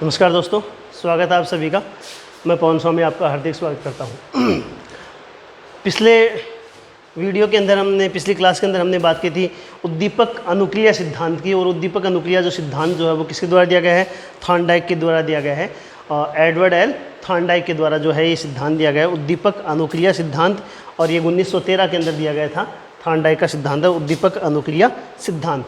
नमस्कार दोस्तों, स्वागत है आप सभी का। मैं पवन स्वामी आपका हार्दिक स्वागत करता हूँ। पिछले वीडियो के अंदर पिछली क्लास के अंदर हमने बात की थी उद्दीपक अनुक्रिया सिद्धांत की। और उद्दीपक अनुक्रिया जो सिद्धांत जो है वो किसके द्वारा दिया गया है? थॉर्नडाइक के द्वारा दिया गया है। एडवर्ड एल थॉर्नडाइक के द्वारा जो है ये सिद्धांत दिया गया है, उद्दीपक अनुक्रिया सिद्धांत। और ये 1913 के अंदर दिया गया था। थॉर्नडाइक का सिद्धांत है उद्दीपक अनुक्रिया सिद्धांत।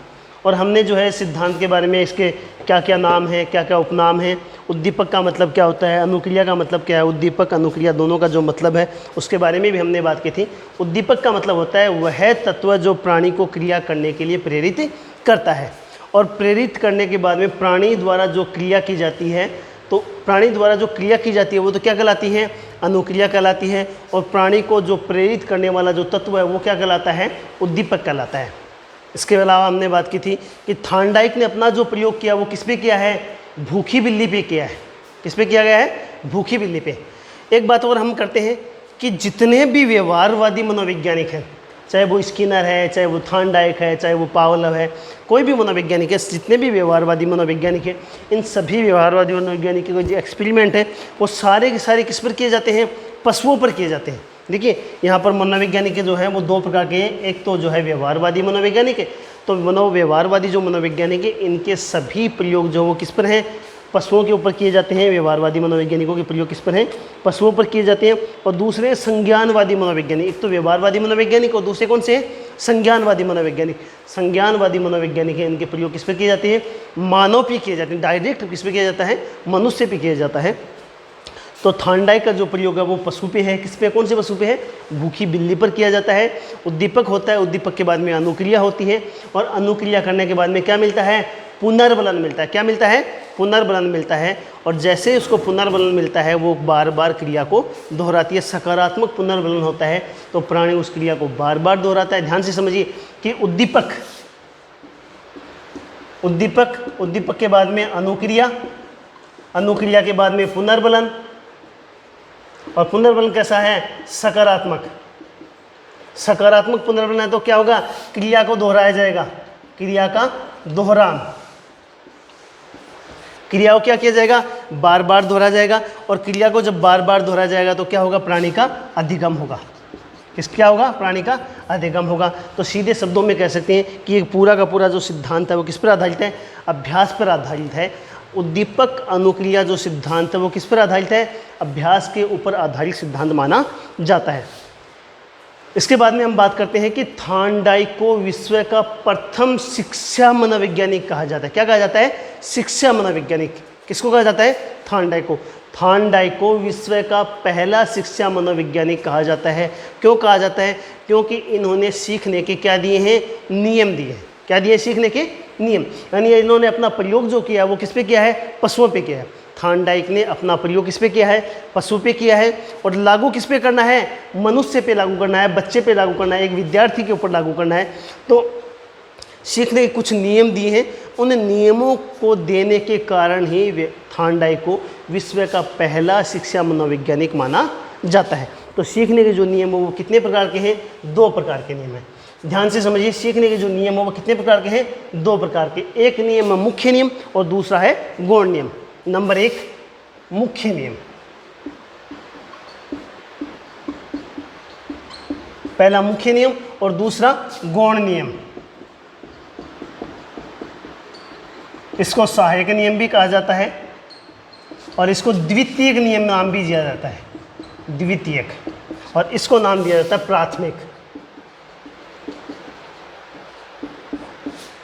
और हमने जो है सिद्धांत के बारे में इसके क्या क्या नाम है, क्या क्या उपनाम है, उद्दीपक का मतलब क्या होता है, अनुक्रिया का मतलब क्या है, उद्दीपक अनुक्रिया दोनों का जो मतलब है उसके बारे में भी हमने बात की थी। उद्दीपक का मतलब होता है वह तत्व जो प्राणी को क्रिया करने के लिए प्रेरित करता है। और प्रेरित करने के बाद में प्राणी द्वारा जो क्रिया की जाती है, तो प्राणी द्वारा जो क्रिया की जाती है वो तो क्या कहलाती है? अनुक्रिया कहलाती है। और प्राणी को जो प्रेरित करने वाला जो तत्व है वो क्या कहलाता है? उद्दीपक कहलाता है। इसके अलावा हमने बात की थी कि थॉर्नडाइक ने अपना जो प्रयोग किया वो किस पे किया है? भूखी बिल्ली पे किया है। किस पे किया गया है? भूखी बिल्ली पे। एक बात और हम करते हैं कि जितने भी व्यवहारवादी मनोवैज्ञानिक हैं, चाहे वो स्किनर है, चाहे वो थॉर्नडाइक है, चाहे वो पावलोव है, कोई भी मनोवैज्ञानिक है, जितने भी व्यवहारवादी मनोवैज्ञानिक हैं, इन सभी व्यवहारवादी मनोवैज्ञानिक के जो एक्सपेरिमेंट है वो सारे के सारे किस पर किए जाते हैं? पशुओं पर किए जाते हैं। देखिए यहाँ पर मनोवैज्ञानिक जो है वो दो प्रकार के हैं। एक तो जो है व्यवहारवादी मनोवैज्ञानिक है। तो व्यवहारवादी जो मनोवैज्ञानिक है इनके सभी प्रयोग जो वो किस पर हैं? पशुओं के ऊपर किए जाते हैं। व्यवहारवादी मनोवैज्ञानिकों के प्रयोग किस पर हैं? पशुओं पर किए जाते हैं। और दूसरे संज्ञानवादी मनोवैज्ञानिक, एक तो व्यवहारवादी मनोवैज्ञानिक और दूसरे कौन से हैं? संज्ञानवादी मनोवैज्ञानिक। संज्ञानवादी मनोवैज्ञानिक है, इनके प्रयोग किस पर किए जाते हैं? मानव पे किए जाते हैं। डायरेक्ट किस पे किया जाता है? मनुष्य पे किया जाता है। तो थॉर्नडाइक का जो प्रयोग है वो पशु पे है। किस पे? कौन से पशु पे है? भूखी बिल्ली पर किया जाता है। उद्दीपक होता है, उद्दीपक के बाद में अनुक्रिया होती है। और अनुक्रिया करने के बाद में क्या मिलता है? पुनर्बलन मिलता है। क्या मिलता है? पुनर्बलन मिलता है। और जैसे उसको पुनर्बलन मिलता है वो बार बार क्रिया को दोहराती है। सकारात्मक पुनर्बलन होता है तो प्राणी उस क्रिया को बार बार दोहराता है। ध्यान से समझिए कि उद्दीपक के बाद में अनुक्रिया, अनुक्रिया के बाद में पुनर्बलन। और पुनर्बलन कैसा है? सकारात्मक। सकारात्मक पुनर्बलन है तो क्या होगा? क्रिया को दोहराया जाएगा। क्रिया का दोहरान, क्रिया को क्या किया जाएगा? बार बार दोहराया जाएगा। और क्रिया को जब बार बार दोहराया जाएगा तो क्या होगा? प्राणी का अधिगम होगा। क्या होगा? प्राणी का अधिगम होगा। तो सीधे शब्दों में कह सकते हैं कि एक पूरा का पूरा जो सिद्धांत है वो किस पर आधारित है? अभ्यास पर आधारित है। उद्दीपक अनुक्रिया जो सिद्धांत है वो किस पर आधारित है? अभ्यास के ऊपर आधारित सिद्धांत माना जाता है। इसके बाद में हम बात करते हैं कि थॉर्नडाइक को विश्व का प्रथम शिक्षा मनोवैज्ञानिक कहा जाता है। क्या कहा जाता है? शिक्षा मनोवैज्ञानिक। किसको कहा जाता है? थॉर्नडाइक को। थॉर्नडाइक को विश्व का पहला शिक्षा मनोवैज्ञानिक कहा जाता है। क्यों कहा जाता है? क्योंकि इन्होंने सीखने के क्या दिए हैं? नियम दिए हैं। क्या दिए? सीखने के नियम। यानी इन्होंने अपना प्रयोग जो किया है वो किस पे किया है? पशुओं पे किया है। थॉर्नडाइक ने अपना प्रयोग किस पे किया है? पशु पे किया है। और लागू किस पे करना है? मनुष्य पे लागू करना है, बच्चे पे लागू करना है, एक विद्यार्थी के ऊपर लागू करना है। तो सीखने के कुछ नियम दिए हैं। उन नियमों को देने के कारण ही थॉर्नडाइक को विश्व का पहला शिक्षा मनोवैज्ञानिक माना जाता है। तो सीखने के जो नियम है वो कितने प्रकार के हैं? 2 प्रकार के नियम हैं। ध्यान से समझिए, सीखने के जो नियम है वो कितने प्रकार के हैं? 2 प्रकार के। एक नियम है मुख्य नियम और दूसरा है गौण नियम। नंबर 1 मुख्य नियम। पहला मुख्य नियम और दूसरा गौण नियम। इसको सहायक नियम भी कहा जाता है और इसको द्वितीयक नियम नाम भी दिया जाता है। द्वितीयक। और इसको नाम दिया जाता है प्राथमिक।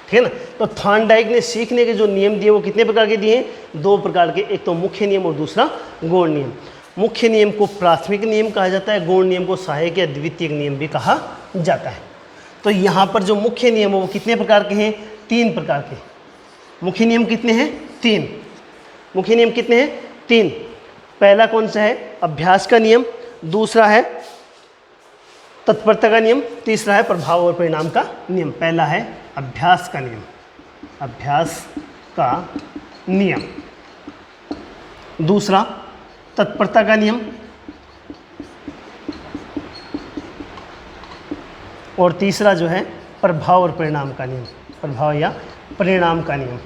ठीक है ना? तो थॉर्नडाइक ने सीखने के जो नियम दिए वो कितने प्रकार के दिए हैं? 2 प्रकार के। एक तो मुख्य नियम और दूसरा गौण नियम। मुख्य नियम को प्राथमिक नियम कहा जाता है, गौण नियम को सहायक या द्वितीयक नियम भी कहा जाता है। तो यहाँ पर जो मुख्य नियम है वो कितने प्रकार के हैं? 3 प्रकार के। मुख्य नियम कितने हैं? 3। मुख्य नियम कितने हैं? 3। पहला कौन सा है? अभ्यास का नियम। दूसरा है तत्परता का नियम। तीसरा है प्रभाव और परिणाम का नियम। पहला है अभ्यास का नियम। अभ्यास का नियम। दूसरा तत्परता का नियम। और तीसरा जो है प्रभाव और परिणाम का नियम। प्रभाव या परिणाम का नियम।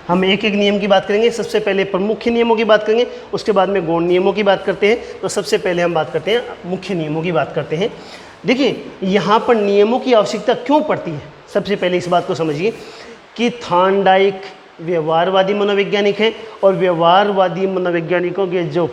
हम एक एक नियम की बात करेंगे। सबसे पहले प्रमुख नियमों की बात करेंगे, उसके बाद में गौण नियमों की बात करते हैं। तो सबसे पहले हम बात करते हैं मुख्य नियमों की बात करते हैं। देखिए यहाँ पर नियमों की आवश्यकता क्यों पड़ती है, सबसे पहले इस बात को समझिए कि थॉर्नडाइक व्यवहारवादी मनोवैज्ञानिक हैं और व्यवहारवादी मनोवैज्ञानिकों के जो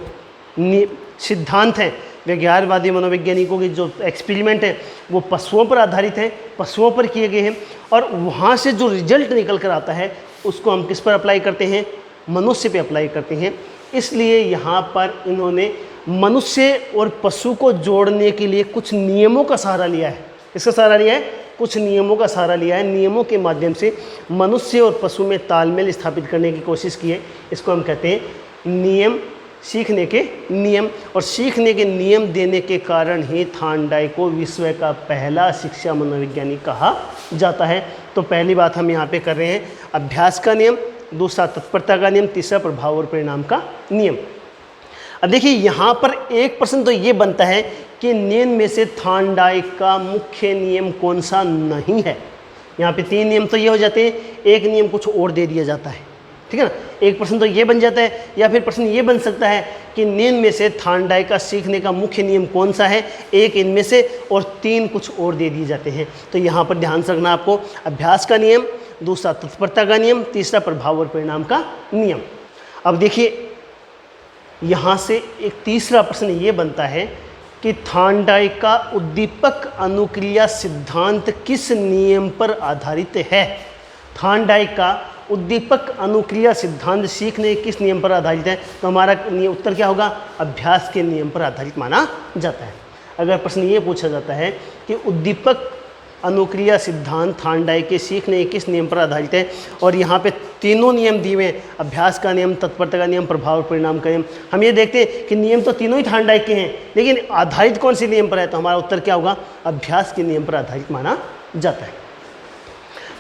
सिद्धांत हैं, व्यवहारवादी मनोवैज्ञानिकों के जो एक्सपेरिमेंट हैं वो पशुओं पर आधारित हैं, पशुओं पर किए गए हैं और वहाँ से जो रिजल्ट निकल कर आता है उसको हम किस पर अप्लाई करते हैं, मनुष्य पे अप्लाई करते हैं। इसलिए यहाँ पर इन्होंने मनुष्य और पशु को जोड़ने के लिए कुछ नियमों का सहारा लिया है। किसका सहारा लिया है? कुछ नियमों का सहारा लिया है। नियमों के माध्यम से मनुष्य और पशु में तालमेल स्थापित करने की कोशिश की है। इसको हम कहते हैं नियम, सीखने के नियम। और सीखने के नियम देने के कारण ही थॉर्नडाइक को विश्व का पहला शिक्षा मनोवैज्ञानिक कहा जाता है। तो पहली बात हम यहाँ पे कर रहे हैं अभ्यास का नियम, दूसरा तत्परता का नियम, तीसरा प्रभाव और परिणाम का नियम। अब देखिए यहाँ पर एक प्रश्न तो ये बनता है कि नियम में से थॉर्नडाइक का मुख्य नियम कौन सा नहीं है। यहाँ पे 3 नियम तो ये हो जाते हैं, एक नियम कुछ और दे दिया जाता है, ठीक है ना। एक प्रश्न तो ये बन जाता है, या फिर प्रश्न ये बन सकता है कि नियम में से थॉर्नडाइक का सीखने का मुख्य नियम कौन सा है, एक इनमें से और 3 कुछ और दे दिए जाते हैं। तो यहाँ पर ध्यान से रखना आपको, अभ्यास का नियम, दूसरा तत्परता का नियम, तीसरा प्रभाव और परिणाम का नियम। अब देखिए यहाँ से एक तीसरा प्रश्न ये बनता है कि थॉर्नडाइक का उद्दीपक अनुक्रिया सिद्धांत किस नियम पर आधारित है। थॉर्नडाइक का उद्दीपक अनुक्रिया सिद्धांत सीखने किस नियम पर आधारित है? तो हमारा उत्तर क्या होगा? अभ्यास के नियम पर आधारित माना जाता है। अगर प्रश्न ये पूछा जाता है कि उद्दीपक अनुक्रिया सिद्धांत थॉर्नडाइक के सीखने किस नियम पर आधारित है, और यहाँ पे तीनों नियम दिए हुए, अभ्यास का नियम, तत्परता का नियम, प्रभाव और परिणाम का नियम, हम ये देखते हैं कि नियम तो तीनों ही थॉर्नडाइक के हैं, लेकिन आधारित कौन से नियम पर है? तो हमारा उत्तर क्या होगा? अभ्यास के नियम पर आधारित माना जाता है।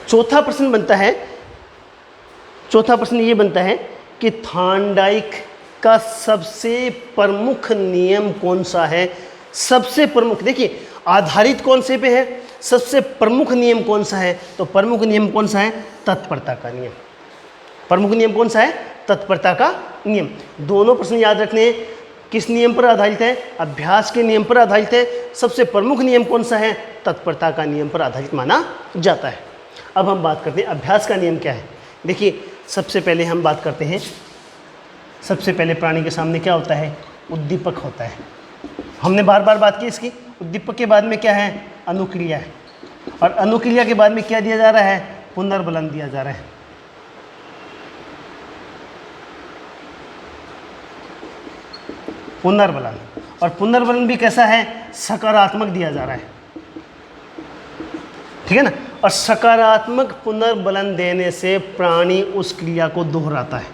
चौथा प्रश्न ये बनता है कि थॉर्नडाइक का सबसे प्रमुख नियम कौन सा है? सबसे प्रमुख, देखिए आधारित कौन से पे है, सबसे प्रमुख नियम कौन सा है? तो प्रमुख नियम कौन सा है? तत्परता का नियम। प्रमुख नियम कौन सा है? तत्परता का नियम। दोनों प्रश्न याद रखने हैं, किस नियम पर आधारित है? अभ्यास के नियम पर आधारित है। सबसे प्रमुख नियम कौन सा है? तत्परता का नियम पर आधारित माना जाता है। अब हम बात करते हैं अभ्यास का नियम क्या है। देखिए सबसे पहले हम बात करते हैं, सबसे पहले प्राणी के सामने क्या होता है? उद्दीपक होता है। हमने बार बार बात की इसकी। उद्दीपक के बाद में क्या है? अनुक्रिया है, और अनुक्रिया के बाद में क्या दिया जा रहा है? पुनर्बलन दिया जा रहा है। पुनर्बलन, और पुनर्बलन भी कैसा है? सकारात्मक दिया जा रहा है, ठीक है ना। और सकारात्मक पुनर्बलन देने से प्राणी उस क्रिया को दोहराता है,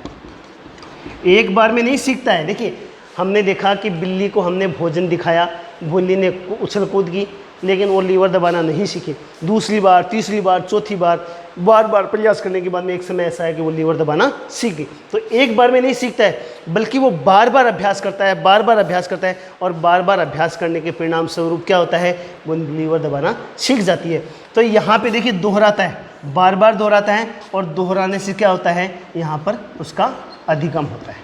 एक बार में नहीं सीखता है। देखिए हमने देखा कि बिल्ली को हमने भोजन दिखाया, बिल्ली ने उछल कूद की, लेकिन वो लीवर दबाना नहीं सीखे। दूसरी बार, तीसरी बार, चौथी बार, बार बार प्रयास करने के बाद में एक समय ऐसा है कि वो लीवर दबाना सीख गई। तो एक बार में नहीं सीखता है, बल्कि वो बार बार अभ्यास करता है, बार बार अभ्यास करता है, और बार बार अभ्यास करने के परिणाम स्वरूप क्या होता है? वो लीवर दबाना सीख जाती है। तो यहाँ पे देखिए दोहराता है, बार बार दोहराता है, और दोहराने से क्या होता है? यहाँ पर उसका अधिगम होता है।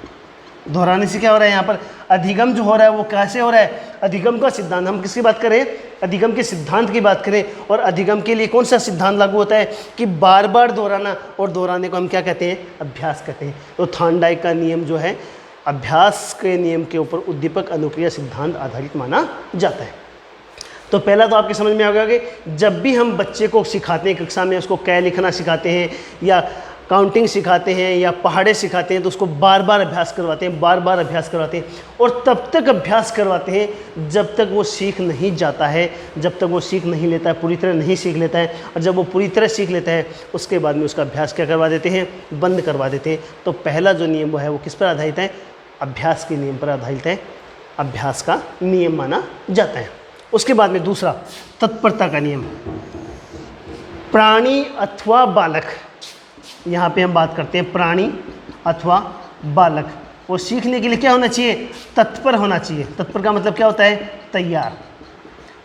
दोहराने से क्या हो रहा है? यहाँ पर अधिगम जो हो रहा है वो कैसे हो रहा है? अधिगम का सिद्धांत, हम किसकी बात करें? अधिगम के सिद्धांत की बात करें। और अधिगम के लिए कौन सा सिद्धांत लागू होता है? कि बार बार दोहराना, और दोहराने को हम क्या कहते हैं? अभ्यास कहते हैं। तो थॉर्नडाइक का नियम जो है अभ्यास के नियम के ऊपर उद्दीपक अनुक्रिया सिद्धांत आधारित माना जाता है। तो पहला तो आपके समझ में आ गया कि जब भी हम बच्चे को सिखाते हैं कक्षा में, उसको कै लिखना सिखाते हैं या काउंटिंग सिखाते हैं या पहाड़े सिखाते हैं, तो उसको बार बार अभ्यास करवाते हैं, बार बार अभ्यास करवाते हैं, और तब तक अभ्यास करवाते हैं जब तक वो सीख नहीं जाता है, जब तक वो सीख नहीं लेता है, पूरी तरह नहीं सीख लेता है। और जब वो पूरी तरह सीख लेता है उसके बाद में उसका अभ्यास क्या करवा देते हैं? बंद करवा देते हैं। तो पहला जो नियम वो है वो किस पर आधारित है? अभ्यास के नियम पर आधारित है, अभ्यास का नियम माना जाता है। उसके बाद में दूसरा तत्परता का नियम। प्राणी अथवा बालक, यहाँ पे हम बात करते हैं प्राणी अथवा बालक, वो सीखने के लिए क्या होना चाहिए? तत्पर होना चाहिए। तत्पर का मतलब क्या होता है? तैयार।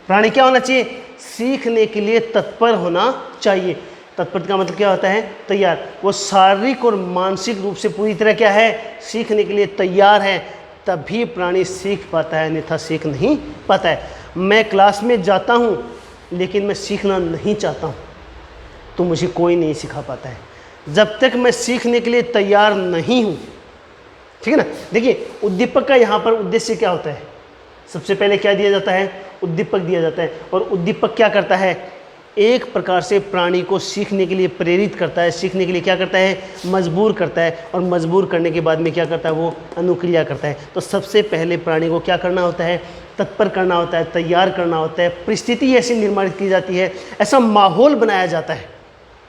प्राणी क्या होना चाहिए? सीखने के लिए तत्पर होना चाहिए। तत्पर का मतलब क्या होता है? तैयार। वो शारीरिक और मानसिक रूप से पूरी तरह क्या है? सीखने के लिए तैयार है, तभी प्राणी सीख पाता है, अन्यथा सीख नहीं पाता है। मैं क्लास में जाता हूँ लेकिन मैं सीखना नहीं चाहता हूँ तो मुझे कोई नहीं सिखा पाता है, जब तक मैं सीखने के लिए तैयार नहीं हूँ। ठीक है ना? देखिए उद्दीपक का यहाँ पर उद्देश्य क्या होता है? सबसे पहले क्या दिया जाता है? उद्दीपक दिया जाता है। और उद्दीपक क्या करता है? एक प्रकार से प्राणी को सीखने के लिए प्रेरित करता है, सीखने के लिए क्या करता है? मजबूर करता है। और मजबूर करने के बाद में क्या करता है? वो अनुक्रिया करता है। तो सबसे पहले प्राणी को क्या करना होता है? तत्पर करना होता है, तैयार करना होता है। परिस्थिति ऐसी निर्माणित की जाती है, ऐसा माहौल बनाया जाता है,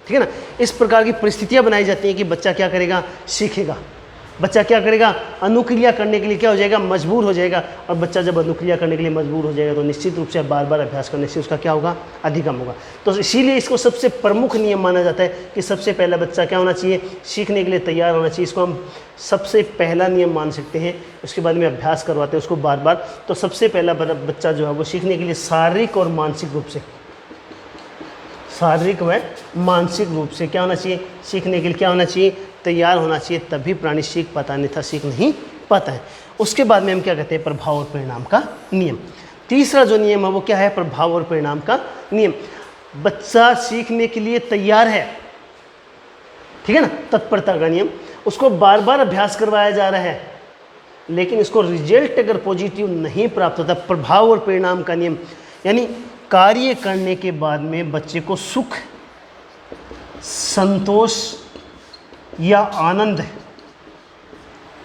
ठीक है ना? इस प्रकार की परिस्थितियाँ बनाई जाती हैं कि बच्चा क्या करेगा? सीखेगा। बच्चा क्या करेगा? अनुक्रिया करने के लिए क्या हो जाएगा? मजबूर हो जाएगा। और बच्चा जब अनुक्रिया करने के लिए मजबूर हो जाएगा तो निश्चित रूप से बार बार अभ्यास करने से उसका क्या होगा? अधिगम होगा। तो इसीलिए इसको सबसे प्रमुख नियम माना जाता है कि सबसे पहला बच्चा क्या होना चाहिए? सीखने के लिए तैयार होना चाहिए। इसको हम सबसे पहला नियम मान सकते हैं। उसके बाद में अभ्यास करवाते हैं उसको बार बार। तो सबसे पहला बच्चा जो है वो सीखने के लिए शारीरिक और मानसिक रूप से, शारीरिक व मानसिक रूप से क्या होना चाहिए? सीखने के लिए क्या होना चाहिए? तैयार होना चाहिए, तभी प्राणी सीख पाता है, अन्यथा सीख नहीं पाता है। उसके बाद में हम क्या कहते हैं? प्रभाव और परिणाम का नियम। तीसरा जो नियम है वो क्या है? प्रभाव और परिणाम का नियम। बच्चा सीखने के लिए तैयार है, ठीक है ना? तत्परता का नियम। उसको बार बार अभ्यास करवाया जा रहा है, लेकिन इसको रिजल्ट अगर पॉजिटिव नहीं प्राप्त होता, प्रभाव और परिणाम का नियम यानी कार्य करने के बाद में बच्चे को सुख, संतोष या आनंद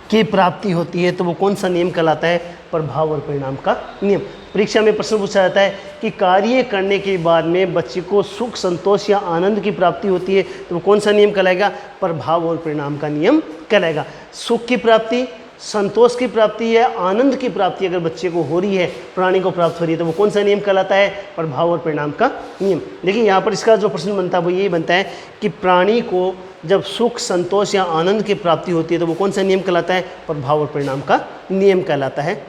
की प्राप्ति होती है, तो वो कौन सा नियम कहलाता है? प्रभाव और परिणाम का नियम। परीक्षा में प्रश्न पूछा जाता है कि कार्य करने के बाद में बच्चे को सुख, संतोष या आनंद की प्राप्ति होती है, तो वो कौन सा नियम कहलाएगा? प्रभाव और परिणाम का नियम कहलाएगा। सुख की प्राप्ति, संतोष की प्राप्ति या आनंद की प्राप्ति अगर बच्चे को हो रही है, प्राणी को प्राप्त हो रही है, तो वो कौन सा नियम कहलाता है? प्रभाव और परिणाम का नियम। देखिए यहाँ पर इसका जो प्रश्न बनता है वो यही बनता है कि प्राणी को जब सुख, संतोष या आनंद की प्राप्ति होती है तो वो कौन सा नियम कहलाता है? प्रभाव और परिणाम का नियम कहलाता है।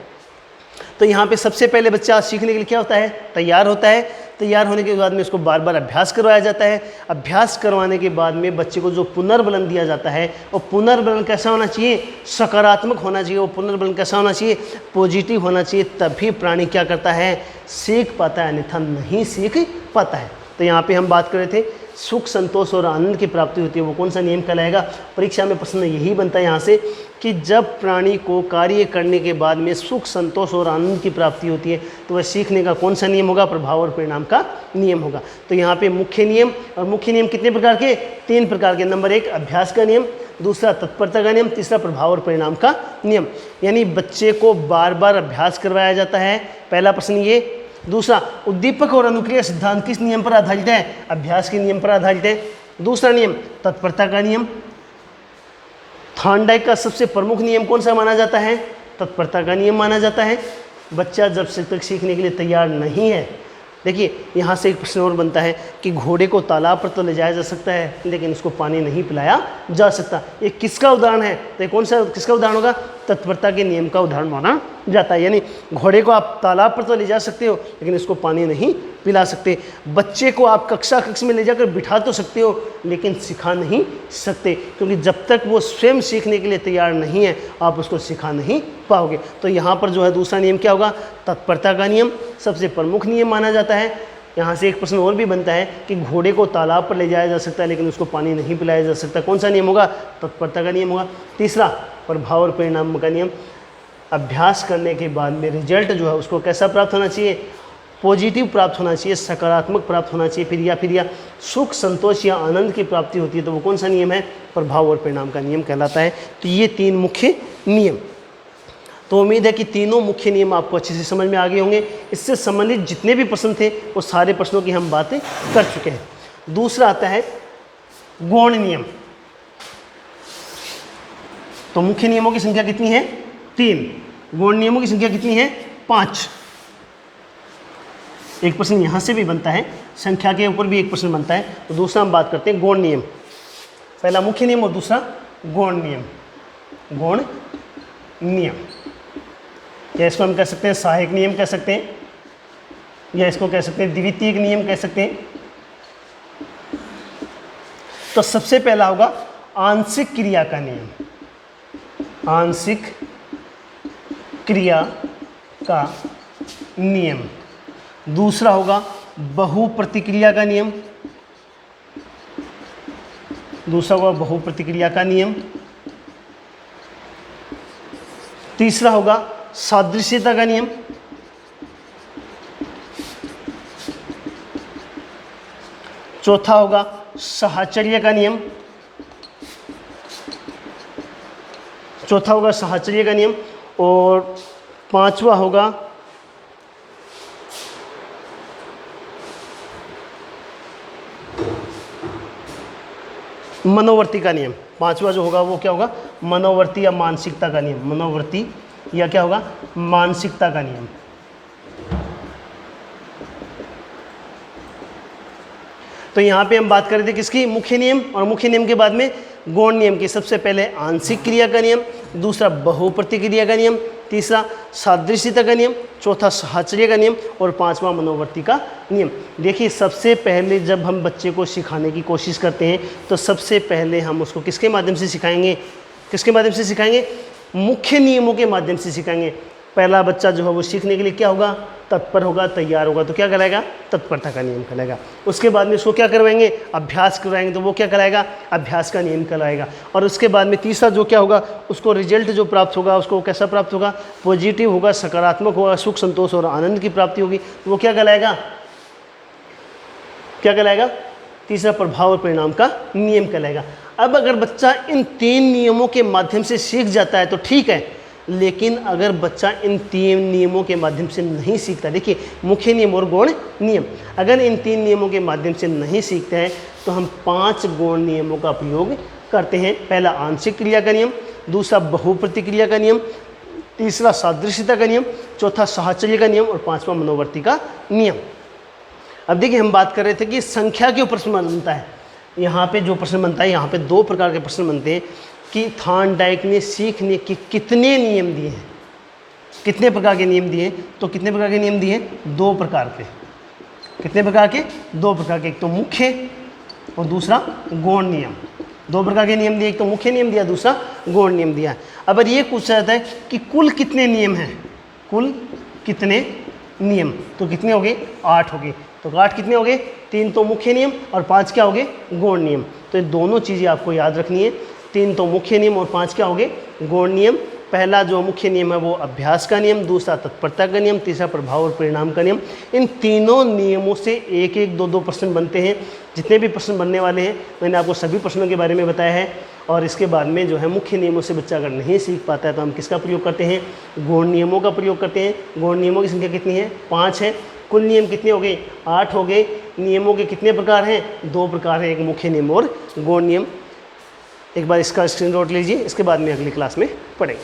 तो यहाँ पे सबसे पहले बच्चा सीखने के लिए क्या होता है? तैयार होता है। तैयार होने के बाद में उसको बार बार अभ्यास करवाया जाता है। अभ्यास करवाने के बाद में बच्चे को जो पुनर्बलन दिया जाता है, वो पुनर्बलन कैसा होना चाहिए? सकारात्मक होना चाहिए। वो पुनर्बलन कैसा होना चाहिए? पॉजिटिव होना चाहिए, तभी प्राणी क्या करता है? सीख पाता है, अन्यथा नहीं सीख पाता है। तो यहाँ पे हम बात कर रहे थे सुख, संतोष और आनंद की प्राप्ति होती है, वो कौन सा नियम कहलाएगा? परीक्षा में प्रश्न यही बनता है यहाँ से कि जब प्राणी को कार्य करने के बाद में सुख, संतोष और आनंद की प्राप्ति होती है तो वह सीखने का कौन सा नियम होगा? प्रभाव और परिणाम का नियम होगा। तो यहाँ पे मुख्य नियम, और मुख्य नियम कितने प्रकार के? 3 प्रकार के। नंबर 1 अभ्यास का नियम, दूसरा तत्परता का नियम, तीसरा प्रभाव और परिणाम का नियम। यानी बच्चे को बार बार अभ्यास करवाया जाता है, पहला प्रश्न ये। दूसरा, उद्दीपक और अनुक्रिया सिद्धांत किस नियम पर आधारित है? अभ्यास के नियम पर आधारित है। दूसरा नियम तत्परता का नियम। थॉर्नडाइक का सबसे प्रमुख नियम कौन सा माना जाता है? तत्परता का नियम माना जाता है। बच्चा जब तक सीखने के लिए तैयार नहीं है, देखिए यहाँ से एक प्रश्न और बनता है कि घोड़े को तालाब पर तो ले जाया जा सकता है लेकिन उसको पानी नहीं पिलाया जा सकता। ये किसका उदाहरण है? तो कौन सा किसका उदाहरण होगा? तत्परता के नियम का उदाहरण माना जाता है। यानी घोड़े को आप तालाब पर तो ले जा सकते हो लेकिन इसको पानी नहीं पिला सकते। बच्चे को आप कक्ष में ले जाकर बिठा तो सकते हो लेकिन सिखा नहीं सकते, क्योंकि जब तक वो स्वयं सीखने के लिए तैयार नहीं है आप उसको सिखा नहीं पाओगे। तो यहाँ पर जो है दूसरा नियम क्या होगा? तत्परता का नियम सबसे प्रमुख नियम माना जाता है। यहाँ से एक प्रश्न और भी बनता है कि घोड़े को तालाब पर ले जाया जा सकता है लेकिन उसको पानी नहीं पिलाया जा सकता। कौन सा नियम होगा? तत्परता का नियम होगा। तीसरा, प्रभाव और परिणाम का नियम। अभ्यास करने के बाद में रिजल्ट जो है उसको कैसा प्राप्त होना चाहिए? पॉजिटिव प्राप्त होना चाहिए, सकारात्मक प्राप्त होना चाहिए। फिर या सुख, संतोष या आनंद की प्राप्ति होती है तो वो कौन सा नियम है? प्रभाव और परिणाम का नियम कहलाता है। तो ये 3 मुख्य नियम। तो उम्मीद है कि तीनों मुख्य नियम आपको अच्छे से समझ में आ गए होंगे। इससे संबंधित जितने भी प्रश्न थे वो सारे प्रश्नों की हम बातें कर चुके हैं। दूसरा आता है गौण नियम। तो मुख्य नियमों की संख्या कितनी है? 3। गौण नियमों की संख्या कितनी है? 5। एक प्रश्न यहाँ से भी बनता है, संख्या के ऊपर भी एक प्रश्न बनता है। तो दूसरा हम बात करते हैं गौण नियम। पहला मुख्य नियम और दूसरा गौण नियम। गौण नियम या इसको हम कह सकते हैं सहायक नियम कह सकते हैं, या इसको कह सकते हैं द्वितीयक नियम कह सकते हैं, तो सबसे पहला होगा आंशिक क्रिया का नियम, आंशिक क्रिया का नियम। दूसरा होगा बहुप्रतिक्रिया का नियम, दूसरा होगा बहुप्रतिक्रिया का नियम। तीसरा होगा सादृश्यता का नियम। चौथा होगा साहचर्य का नियम, चौथा होगा साहचर्य का नियम। और पांचवा होगा मनोवर्ती का नियम। पांचवा जो होगा वो क्या होगा, मनोवर्ती या मानसिकता का नियम, मनोवर्ती या क्या होगा, मानसिकता का नियम। तो यहाँ पे हम बात कर रहे थे किसकी, मुख्य नियम, और मुख्य नियम के बाद में गौण नियम की। सबसे पहले आंशिक क्रिया का नियम, दूसरा बहुप्रतिक्रिया का नियम, तीसरा सादृश्यता का नियम, चौथा साहचर्य का नियम और पांचवा मनोवर्ती का नियम। देखिए सबसे पहले जब हम बच्चे को सिखाने की कोशिश करते हैं तो सबसे पहले हम उसको किसके माध्यम से सिखाएंगे, किसके माध्यम से सिखाएंगे, मुख्य नियमों के माध्यम से सिखाएंगे। पहला बच्चा जो है वो सीखने के लिए क्या होगा, तत्पर होगा, तैयार होगा, तो क्या कराएगा, तत्परता का नियम कराएगा। उसके बाद में उसको क्या करवाएंगे, अभ्यास करवाएंगे, तो वो क्या कराएगा, अभ्यास का नियम कराएगा। और उसके बाद में तीसरा जो क्या होगा, उसको रिजल्ट जो प्राप्त होगा उसको कैसा प्राप्त होगा, पॉजिटिव होगा, सकारात्मक होगा, सुख संतोष और आनंद की प्राप्ति होगी, तो वो क्या कहलाएगा, क्या कहलाएगा, तीसरा प्रभाव और परिणाम का नियम कहलाएगा। अब अगर बच्चा इन 3 नियमों के माध्यम से सीख जाता है तो ठीक है, लेकिन अगर बच्चा इन 3 नियमों के माध्यम से नहीं सीखता, देखिए मुख्य नियम और गौण नियम, अगर इन 3 नियमों के माध्यम से नहीं सीखते हैं तो हम 5 गौण नियमों का प्रयोग करते हैं। पहला आंशिक क्रिया का नियम, दूसरा बहुप्रतिक्रिया का नियम, तीसरा सादृश्यता का नियम, चौथा साहचर्य का नियम और पांचवा मनोवर्ती का नियम। अब देखिए हम बात कर रहे थे कि संख्या के ऊपर प्रश्न बनता है। यहाँ पे जो प्रश्न बनता है, यहाँ पे 2 प्रकार के प्रश्न बनते हैं कि थॉर्नडाइक ने सीखने के कितने नियम दिए हैं, कितने प्रकार के नियम दिए, तो कितने प्रकार के नियम दिए, 2 प्रकार के। कितने प्रकार के, 2 प्रकार के, एक तो मुख्य और दूसरा गौण नियम। 2 प्रकार के नियम दिए, एक तो मुख्य नियम दिया, दूसरा गौण नियम दिया। अब अगर ये पूछा जाता है कि कुल कितने नियम हैं, कुल कितने नियम, तो कितने हो गए, 8 हो गए। तो 8 कितने हो गए, 3 तो मुख्य नियम और 5 क्या हो गए, गौण नियम। तो ये दोनों चीज़ें आपको याद रखनी है, 3 तो मुख्य नियम और 5 क्या हो गए, गौण नियम। पहला जो मुख्य नियम है वो अभ्यास का नियम, दूसरा तत्परता का नियम, तीसरा प्रभाव और परिणाम का नियम। इन तीनों नियमों से 1-1, 2-2 प्रश्न बनते हैं। जितने भी प्रश्न बनने वाले हैं मैंने आपको सभी प्रश्नों के बारे में बताया है। और इसके बाद में जो है मुख्य नियमों से बच्चा अगर नहीं सीख पाता है तो हम किसका प्रयोग करते हैं, गौण नियमों का प्रयोग करते हैं। गौण नियमों की संख्या कितनी है, 5 है। कुल नियम कितने हो गए, 8 हो गए। नियमों के कितने प्रकार हैं, 2 प्रकार हैं, एक मुख्य नियम और गौण नियम। एक बार इसका स्क्रीनशॉट लीजिए, इसके बाद में अगली क्लास में पढ़ेंगे।